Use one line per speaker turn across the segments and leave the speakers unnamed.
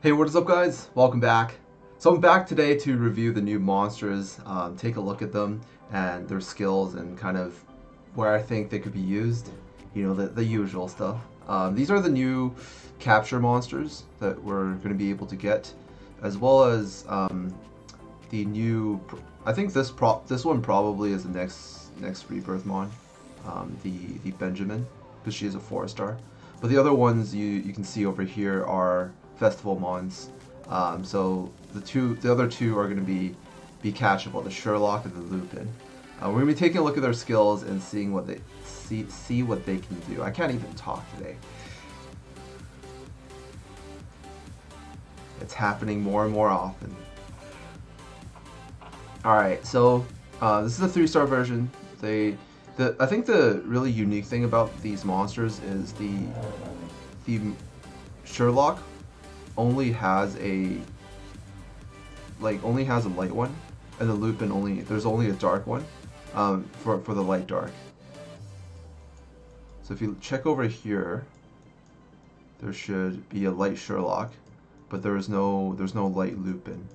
Hey, what is up guys? Welcome back. So I'm back today to review the new monsters, take a look at them and their skills and kind of where I think they could be used. You know, the usual stuff. These are the new capture monsters that we're going to be able to get, as well as the new, I think this one probably is the next rebirth mon, the Benjamin, because she is a 4-star. But the other ones you can see over here are festival mons. So the other two are going to be catchable, the Sherlock and the Lupin. We're going to be taking a look at their skills and seeing what they see what they can do. I can't even talk today. It's happening more and more often. Alright, so this is a 3-star version. I think the really unique thing about these monsters is the Sherlock only has a light one, and the Lupin there's only a dark one for the light dark. So if you check over here, there should be a light Sherlock, but there's no light Lupin.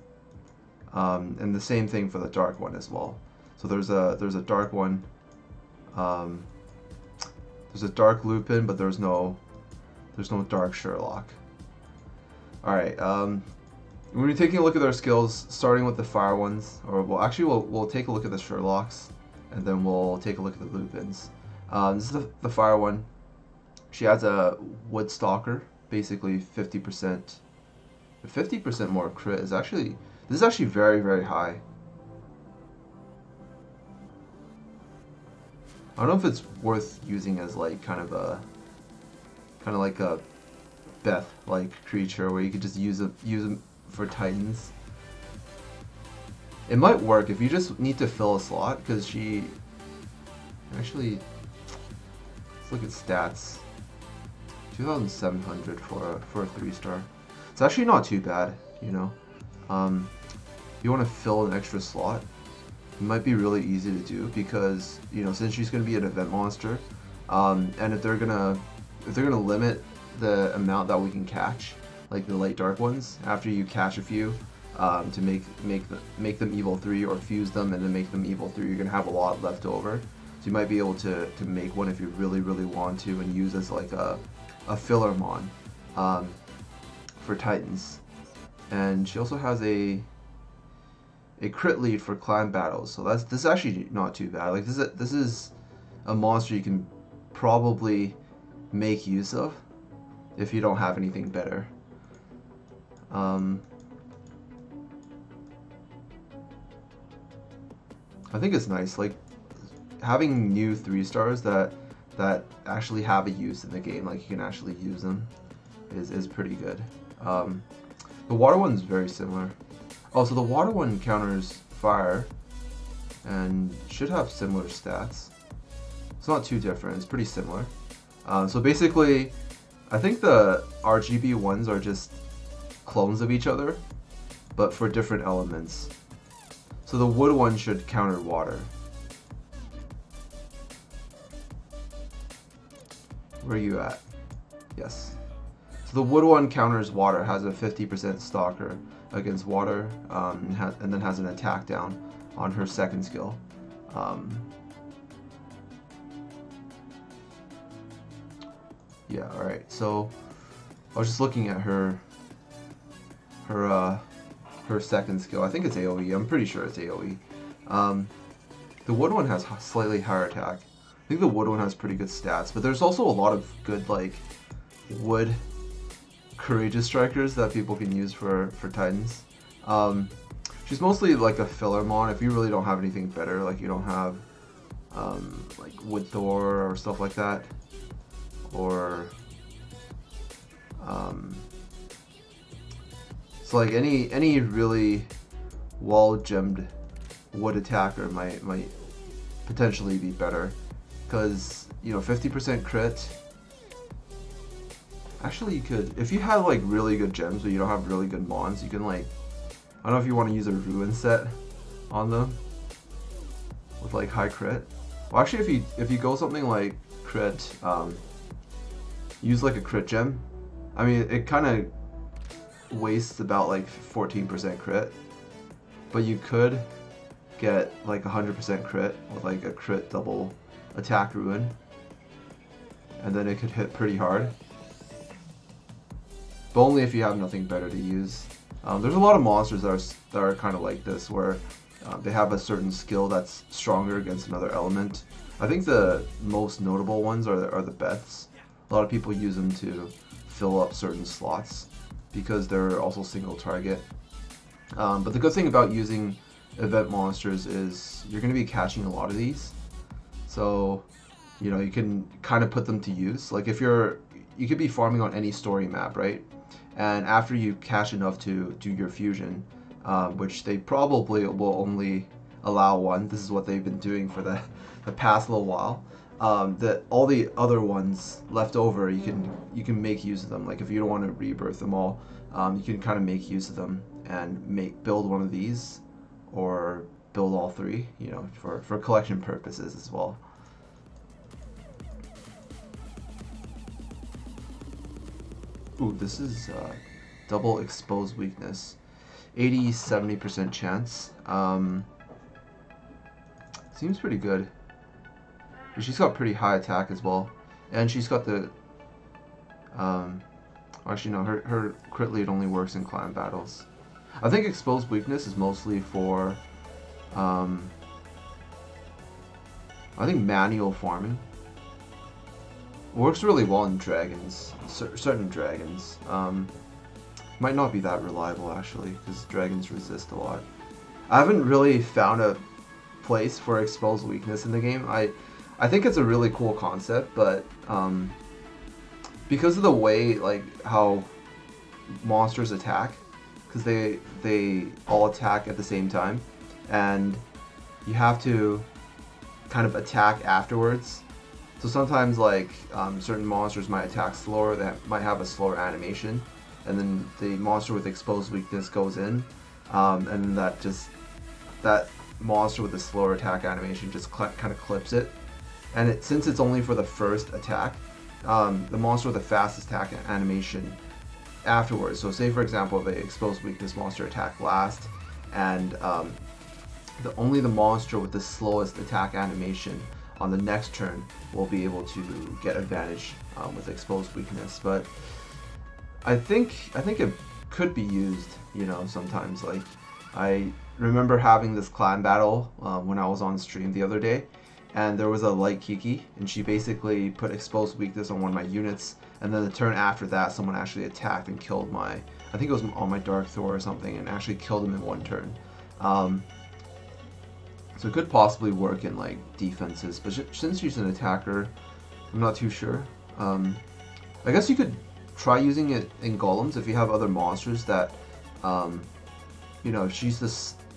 And the same thing for the dark one as well. So there's a dark one. There's a dark Lupin, but there's no dark Sherlock. Alright, we're going to be taking a look at their skills, starting with the fire ones, or we'll take a look at the Sherlocks, and then we'll take a look at the Lupins. This is the fire one. She has a wood stalker, basically 50% more crit. This is actually very, very high. I don't know if it's worth using as like kind of like a Beth-like creature where you could just use them for Titans. It might work if you just need to fill a slot, because she actually, let's look at stats. 2,700 for a 3-star. It's actually not too bad, you know. You want to fill an extra slot. It might be really easy to do because, you know, since she's going to be an event monster, and if they're gonna limit the amount that we can catch, like the light dark ones, after you catch a few, to make them evil 3 or fuse them and then make them evil 3, you're gonna have a lot left over. So you might be able to make one if you really want to, and use as like a filler mon for Titans. And she also has a crit lead for clan battles, so this is actually not too bad. Like this is a monster you can probably make use of if you don't have anything better. I think it's nice, like having new 3-stars that actually have a use in the game, like you can actually use them, is pretty good. The water one's very similar. Oh, so the water one counters fire and should have similar stats. It's not too different, it's pretty similar. So basically, I think the RGB ones are just clones of each other, but for different elements. So the wood one should counter water. Where are you at? Yes. So the wood one counters water, has a 50% stalker against water, and then has an attack down on her second skill. Yeah, alright, so I was just looking at her second skill. I think it's AoE, I'm pretty sure it's AoE. The wood one has slightly higher attack. I think the wood one has pretty good stats, but there's also a lot of good like wood courageous strikers that people can use for Titans. She's mostly like a filler mon if you really don't have anything better, like you don't have like Wood Thor or stuff like that, or so like any really wall gemmed wood attacker might potentially be better, because, you know, 50% crit. Actually, you could, if you had like really good gems but you don't have really good mons, you can like, I don't know if you want to use a ruin set on them with like high crit. Well, actually, if you go something like crit, use like a crit gem. I mean, it kind of wastes about like 14% crit, but you could get like 100% crit with like a crit double attack ruin, and then it could hit pretty hard. But only if you have nothing better to use. There's a lot of monsters that are kind of like this, where they have a certain skill that's stronger against another element. I think the most notable ones are the Beths. A lot of people use them to fill up certain slots because they're also single target. But the good thing about using event monsters is you're going to be catching a lot of these. So, you know, you can kind of put them to use. Like if you could be farming on any story map, right? And after you catch enough to do your fusion, which they probably will only allow one. This is what they've been doing for the past little while. That all the other ones left over, you can make use of them. Like if you don't want to rebirth them all, you can kind of make use of them and build one of these, or build all three. You know, for collection purposes as well. Ooh, this is double exposed weakness. 80-70% chance. Seems pretty good. But she's got pretty high attack as well. And she's got the... actually no, her crit lead only works in clan battles. I think exposed weakness is mostly for... I think manual farming. Works really well in dragons, certain dragons. Might not be that reliable actually, because dragons resist a lot. I haven't really found a place for exposed weakness in the game. I think it's a really cool concept, but because of the way like how monsters attack, because they all attack at the same time, and you have to kind of attack afterwards. So sometimes like certain monsters might attack slower, they might have a slower animation, and then the monster with exposed weakness goes in, and then that monster with the slower attack animation just kind of clips it. And since it's only for the first attack, the monster with the fastest attack animation afterwards. So say for example the exposed weakness monster attacked last, and only the monster with the slowest attack animation on the next turn will be able to get advantage with exposed weakness. But I think it could be used, you know, sometimes. Like I remember having this clan battle when I was on stream the other day, and there was a light Kiki, and she basically put exposed weakness on one of my units, and then the turn after that someone actually attacked and killed my, I think it was on my Dark Thor or something, and actually killed him in one turn. So it could possibly work in like defenses, but since she's an attacker, I'm not too sure. I guess you could try using it in golems if you have other monsters that, you know, if she's the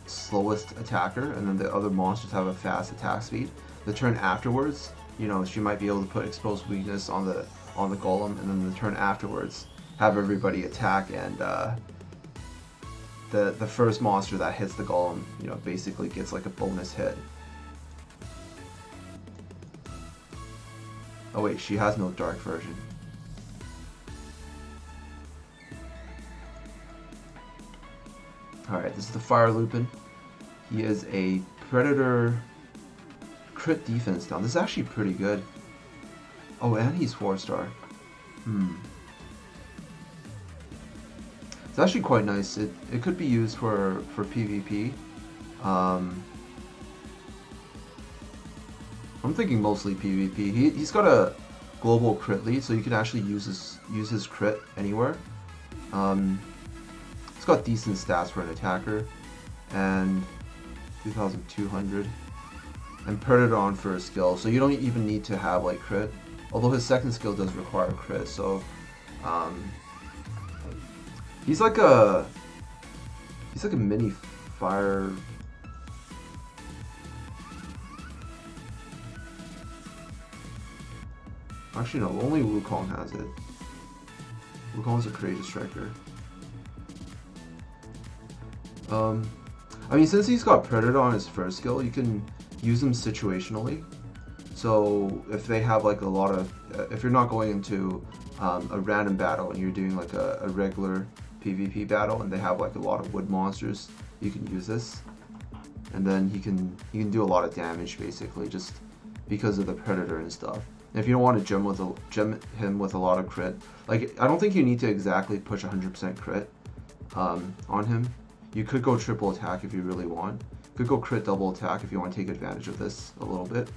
slowest attacker and then the other monsters have a fast attack speed, the turn afterwards, you know, she might be able to put exposed weakness on the golem, and then the turn afterwards have everybody attack, and the first monster that hits the golem, you know, basically gets like a bonus hit. Oh wait, she has no dark version. Alright, this is the Fire Lupin. He is a Predator crit defense down. This is actually pretty good. Oh, and he's 4-star. It's actually quite nice. It could be used for PvP. I'm thinking mostly PvP. He's got a global crit lead, so you can actually use his crit anywhere. It's got decent stats for an attacker, and 2,200. And Predator for a skill, so you don't even need to have like crit. Although his second skill does require crit, so he's like a mini fire. Actually no, only Wukong has it. Wukong's a courageous striker. I mean, since he's got Predator on his first skill, you can use him situationally. So if they have like a lot of, if you're not going into a random battle and you're doing like a regular PvP battle and they have like a lot of wood monsters, you can use this, and then he can do a lot of damage basically just because of the predator and stuff. And if you don't want to gem him with a lot of crit, like I don't think you need to exactly push 100% crit on him. You could go triple attack if you really want. You could go crit double attack if you want to take advantage of this a little bit.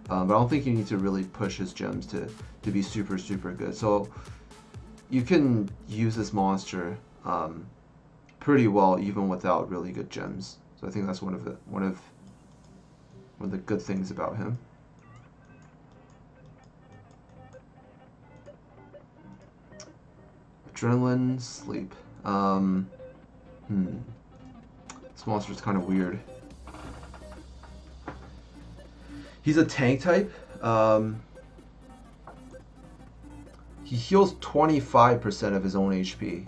But I don't think you need to really push his gems to be super good. So you can use this monster pretty well even without really good gems. So I think that's one of the good things about him. Adrenaline, sleep. This monster's kind of weird. He's a tank type. He heals 25% of his own HP,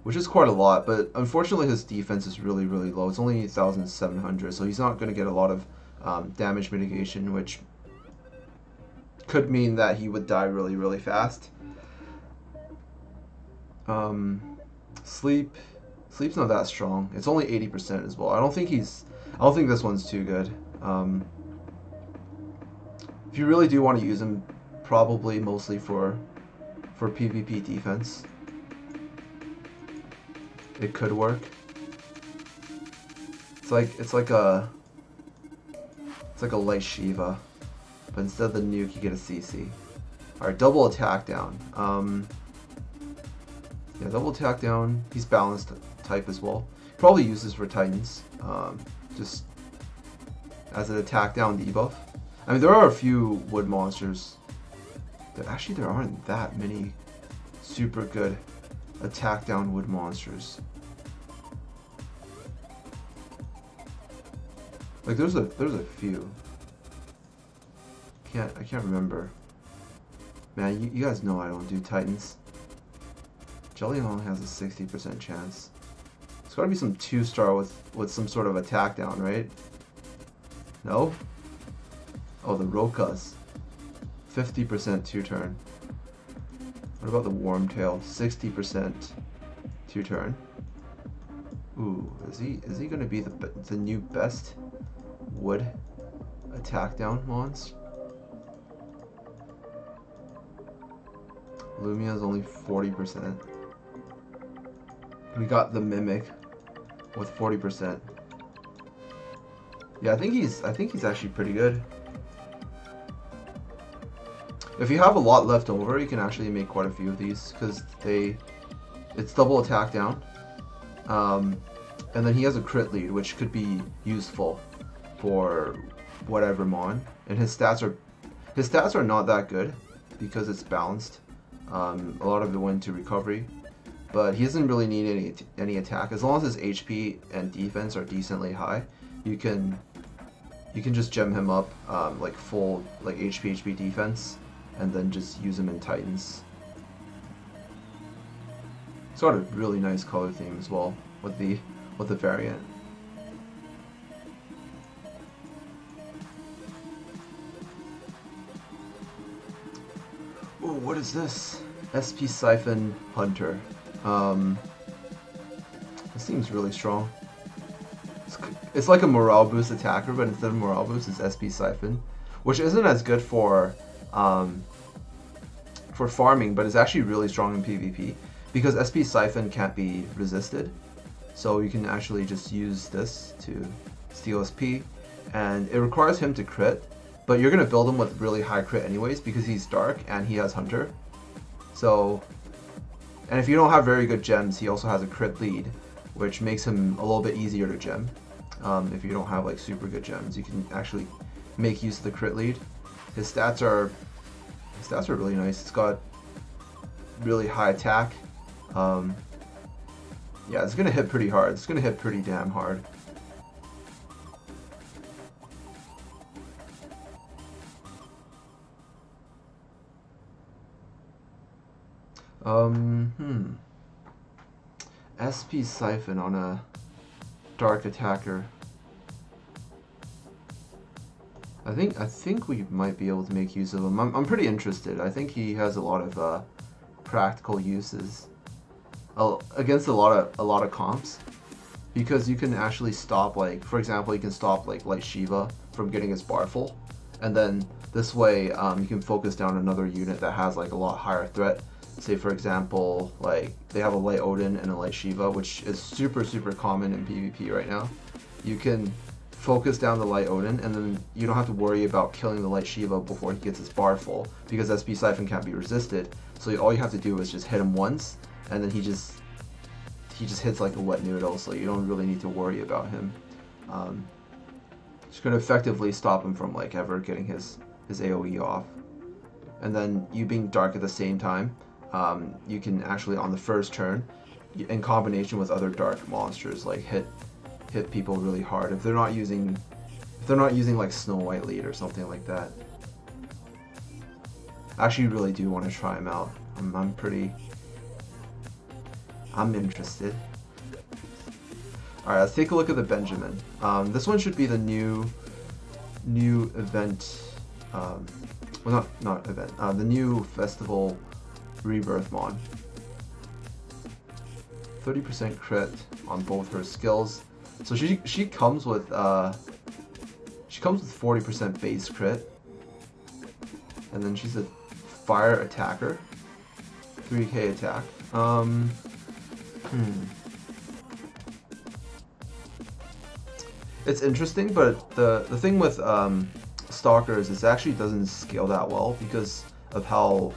which is quite a lot, but unfortunately his defense is really low. It's only 8,700, so he's not going to get a lot of damage mitigation, which could mean that he would die really fast. Sleep's not that strong. It's only 80% as well. I don't think this one's too good. If you really do want to use him, probably mostly for PvP defense, it could work. It's like a light Shiva, but instead of the nuke, you get a CC. All right, double attack down. Yeah, double attack down. He's balanced type as well. Probably use this for Titans, just as an attack down debuff. I mean, there are a few wood monsters. Actually, there aren't that many super good attack down wood monsters. Like there's a few. I can't remember. Man, you guys know I don't do Titans. Jelly only has a 60% chance. It's gotta be some 2-star with some sort of attack down, right? No? Oh, the Rokas. 50% 2-turn. What about the Wormtail? 60% 2-turn. Ooh, is he gonna be the new best wood attack down mons? Lumia's only 40%. We got the Mimic with 40%. Yeah, I think he's actually pretty good. If you have a lot left over, you can actually make quite a few of these because it's double attack down, and then he has a crit lead, which could be useful for whatever mon. And his stats are not that good because it's balanced. A lot of it went to recovery, but he doesn't really need any attack as long as his HP and defense are decently high. You can just gem him up like full HP defense, and then just use him in Titans. It's got a really nice color theme as well with the variant. Oh, what is this? SP Siphon Hunter. This seems really strong. It's like a morale boost attacker, but instead of morale boost, it's SP Siphon, which isn't as good for farming, but it's actually really strong in PvP because SP Siphon can't be resisted. So you can actually just use this to steal SP, and it requires him to crit, but you're gonna build him with really high crit anyways because he's dark and he has Hunter. So, and if you don't have very good gems, he also has a crit lead, which makes him a little bit easier to gem. If you don't have like super good gems, you can actually make use of the crit lead. His stats are really nice. It's got really high attack. Yeah, it's gonna hit pretty hard. It's gonna hit pretty damn hard. SP Siphon on a dark attacker. I think we might be able to make use of him. I'm pretty interested. I think he has a lot of practical uses. against a lot of comps, because you can actually stop, like, for example, you can stop like Light Shiva from getting its bar full, and then this way you can focus down another unit that has like a lot higher threat. Say for example, like they have a Light Odin and a Light Shiva, which is super common in PvP right now. You can focus down the Light Odin, and then you don't have to worry about killing the Light Shiva before he gets his bar full, because SP Siphon can't be resisted. So all you have to do is just hit him once, and then he just hits like a wet noodle, so you don't really need to worry about him. Just gonna effectively stop him from like ever getting his AoE off. And then you being dark at the same time, you can actually on the first turn, in combination with other dark monsters, like hit people really hard if they're not using like Snow White lead or something like that. I actually really do want to try him out. I'm interested. Alright, let's take a look at the Benjamin. This one should be the new event, well not event, the new festival rebirth mon. 30% crit on both her skills. So she comes with 40% base crit, and then she's a fire attacker, 3k attack. It's interesting, but the thing with Stalkers is it actually doesn't scale that well because of how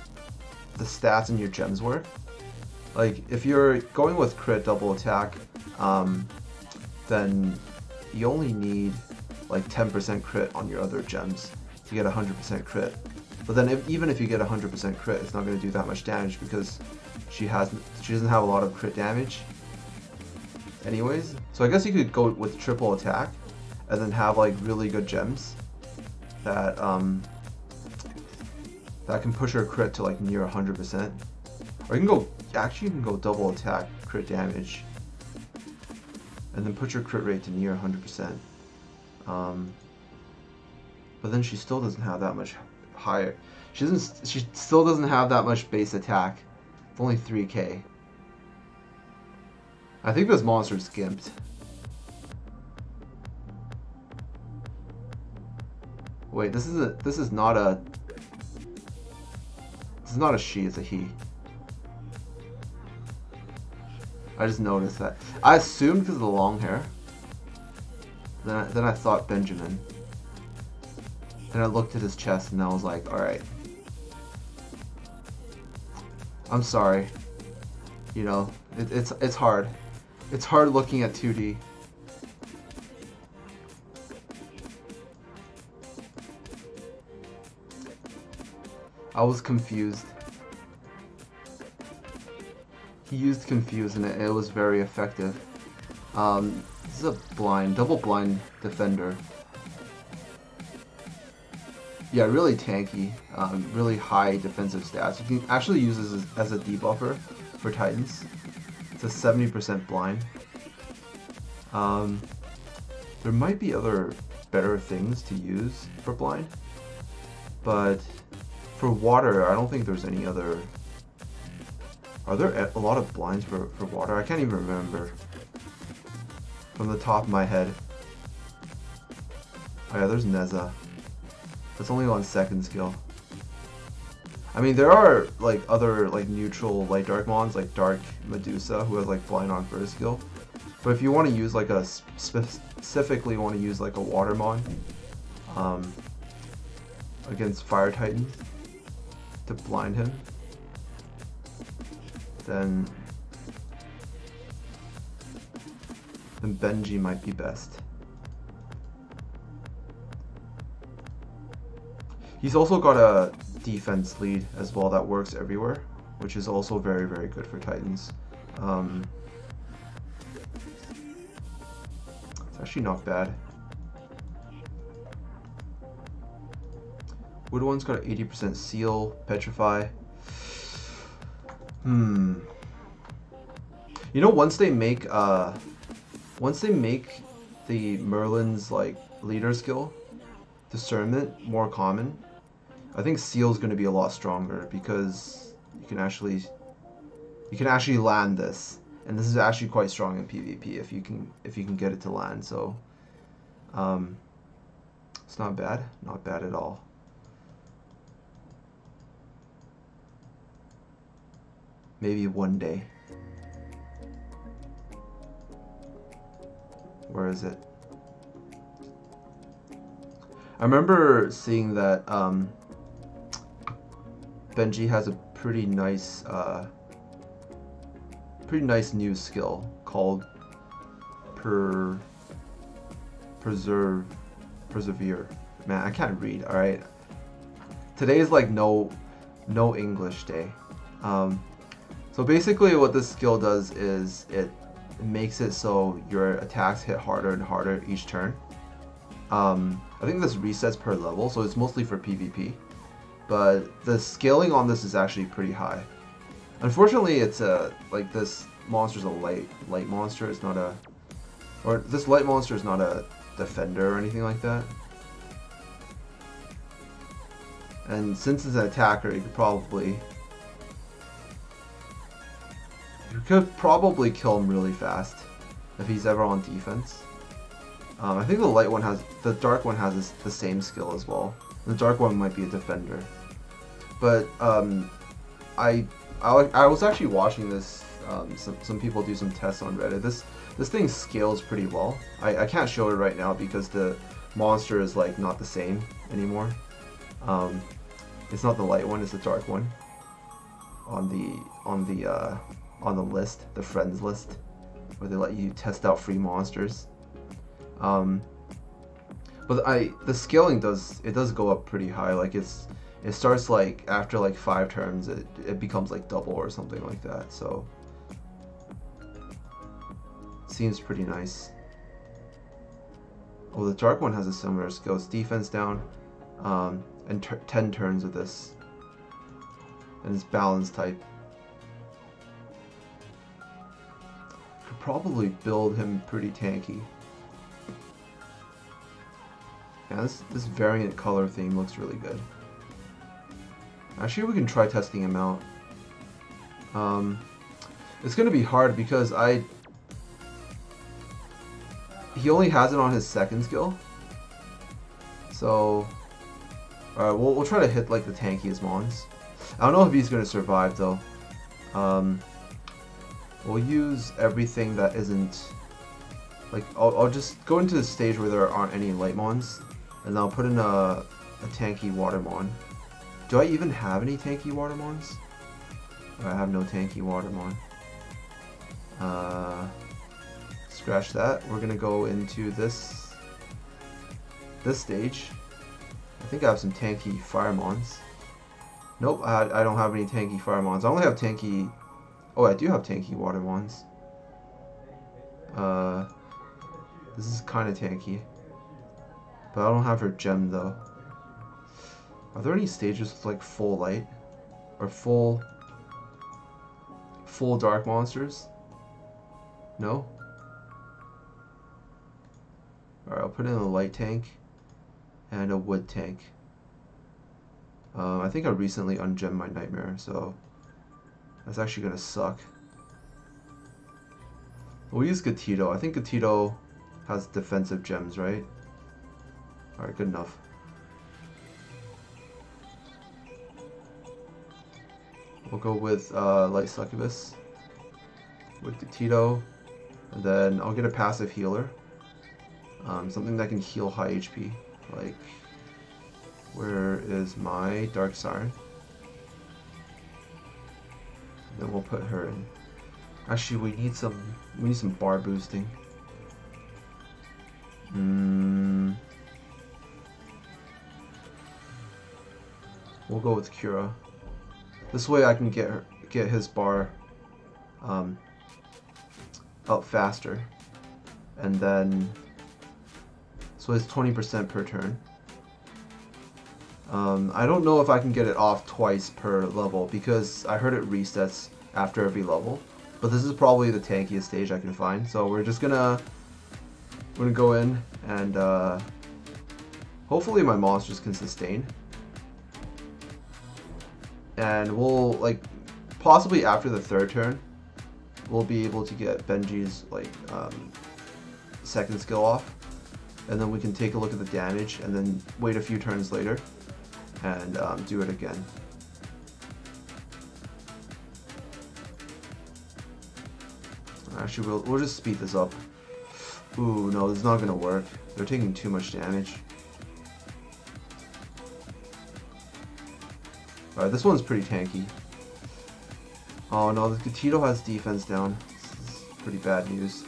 the stats in your gems work. Like if you're going with crit double attack, then you only need like 10% crit on your other gems to get 100% crit. But then even if you get 100% crit, it's not going to do that much damage because she doesn't have a lot of crit damage anyways. So I guess you could go with triple attack and then have like really good gems that that can push her crit to like near 100%. Or you can go double attack crit damage and then put your crit rate to near 100%. But then she still doesn't have that much higher. She still doesn't have that much base attack. It's only 3k. I think this monster's gimped. Wait, this is not a she, it's a he. I just noticed that. I assumed because of the long hair. Then I thought Benjamin. And I looked at his chest and I was like, alright. I'm sorry. You know, it's hard. It's hard looking at 2D. I was confused. He used confuse and it was very effective. This is a double blind defender. Yeah, really tanky, really high defensive stats. You can actually use this as a debuffer for Titans. It's a 70% blind. There might be other better things to use for blind, but for water, I don't think there's any other. Are there a lot of blinds for water? I can't even remember from the top of my head. Oh yeah, there's Neza. That's only on second skill. I mean, there are like other like neutral light dark mons like Dark Medusa who has like blind on first skill. But if you want to use like a specifically want to use like a water mon against Fire Titan to blind him, then Benji might be best. He's also got a defense lead as well that works everywhere, which is also very, very good for Titans. It's actually not bad. Wood One's got an 80% seal, petrify. You know, once they make the Merlin's like leader skill, discernment, more common, I think Seal's going to be a lot stronger because you can actually you can actually land this, and this is actually quite strong in PvP if you can get it to land. So it's not bad at all. Maybe one day. Where is it? I remember seeing that Benji has a pretty nice new skill called persevere. Man, I can't read. All right, today is like no English day. So basically, what this skill does is it makes it so your attacks hit harder and harder each turn. I think this resets per level, so it's mostly for PvP. But the scaling on this is actually pretty high. Unfortunately, it's like this monster's a light monster. It's not a, or this light monster is not a defender or anything like that. And since it's an attacker, you could probably kill him really fast if he's ever on defense. I think the dark one has the same skill as well. The dark one might be a defender. But I was actually watching this. Some people do some tests on Reddit. This thing scales pretty well. I can't show it right now because the monster is like not the same anymore. It's not the light one, it's the dark one. On the list, the friends list, where they let you test out free monsters. But the scaling does go up pretty high. Like it starts like after like 5 turns, it becomes like double or something like that. So seems pretty nice. Oh, the dark one has a similar skill. It's defense down, and 10 turns of this, and it's balance type. Could probably build him pretty tanky. Yeah, this variant color theme looks really good. Actually, we can try testing him out. It's gonna be hard because he only has it on his second skill. So, alright, we'll try to hit like the tankiest mons. I don't know if he's gonna survive though. We'll use everything that isn't like I'll just go into the stage where there aren't any light mons, and I'll put in a tanky water mon. Do I even have any tanky water mons? I have no tanky water mon. Scratch that. We're gonna go into this stage. I think I have some tanky fire mons. Nope, I don't have any tanky fire mons. I only have tanky. Oh, I do have tanky water mons. This is kind of tanky, but I don't have her gem though. Are there any stages with like full light or full dark monsters? No? Alright, I'll put in a light tank and a wood tank. I think I recently ungemmed my nightmare, so that's actually gonna suck. We'll use Gatito. I think Gatito has defensive gems, right? Alright, good enough. We'll go with Light Succubus with Gatito, and then I'll get a passive healer. Something that can heal high HP. Like, where is my Dark Siren? Then we'll put her in. Actually, we need some bar boosting. We'll go with Cura. This way I can get his bar up faster, and then so it's 20% per turn. I don't know if I can get it off twice per level because I heard it resets after every level, but this is probably the tankiest stage I can find. So we're gonna go in and hopefully my monsters can sustain, and we'll like possibly after the third turn, we'll be able to get Benji's like second skill off, and then we can take a look at the damage, and then wait a few turns later, and do it again. Actually, we'll just speed this up. Ooh, no, this is not gonna work. They're taking too much damage. Alright, this one's pretty tanky. Oh no, the Tito has defense down. This is pretty bad news.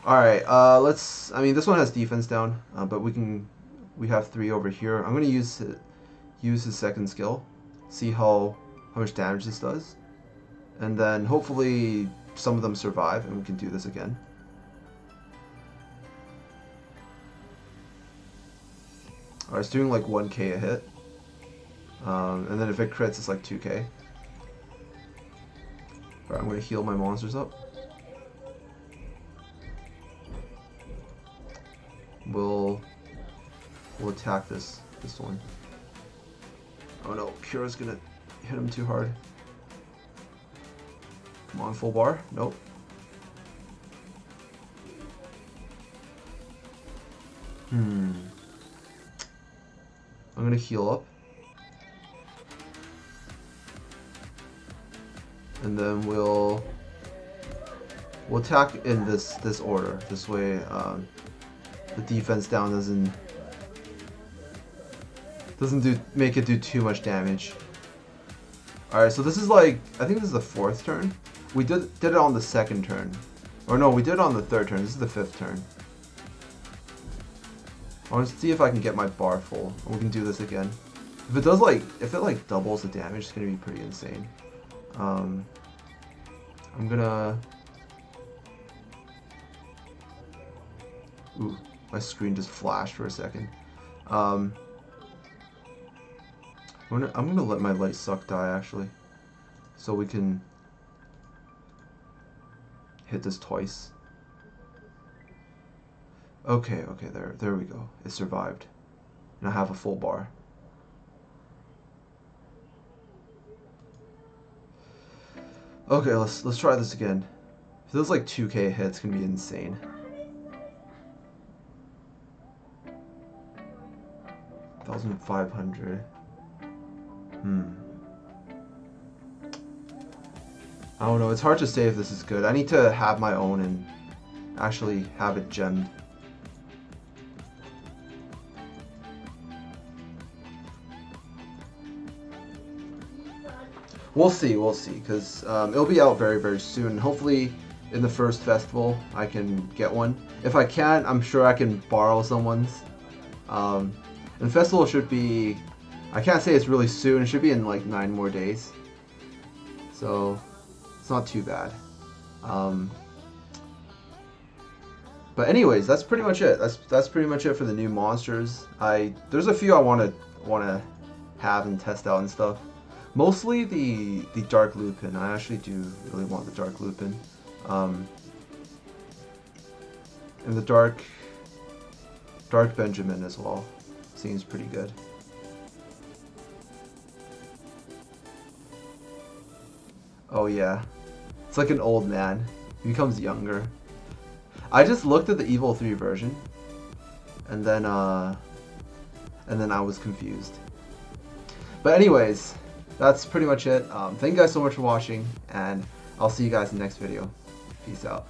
Alright, I mean, this one has defense down, but we have 3 over here. I'm gonna use his second skill, see how much damage this does, and then hopefully some of them survive and we can do this again. Alright, it's doing like 1k a hit, and then if it crits, it's like 2k. Alright, I'm gonna heal my monsters up. We'll attack this one. Oh no, Pura's gonna hit him too hard. Come on, full bar. Nope. I'm gonna heal up. And then we'll attack in this order. This way the defense down doesn't make it do too much damage. Alright, so this is like, I think this is the 4th turn. We did it on the 2nd turn. Or no, we did it on the 3rd turn. This is the 5th turn. I want to see if I can get my bar full. And we can do this again. If it like doubles the damage, it's gonna be pretty insane. I'm gonna... Ooh, my screen just flashed for a second. I'm gonna let my light suck die actually, so we can hit this twice. Okay, there we go. It survived, and I have a full bar. Okay, let's try this again. If there's like 2k hits, it's gonna be insane. $1,500. I don't know, it's hard to say if this is good. I need to have my own and actually have it gemmed. We'll see, because it'll be out very, very soon. Hopefully in the first festival I can get one. If I can't, I'm sure I can borrow someone's. And the festival should be, I can't say it's really soon, it should be in like 9 more days. So it's not too bad. But anyways, that's pretty much it. That's pretty much it for the new monsters. There's a few I wanna have and test out and stuff. Mostly the Dark Lupin. I actually do really want the Dark Lupin. And the Dark Benjamin as well. Seems pretty good. Oh yeah. It's like an old man. He becomes younger. I just looked at the Evil 3 version, and then I was confused. But anyways, that's pretty much it. Thank you guys so much for watching, and I'll see you guys in the next video. Peace out.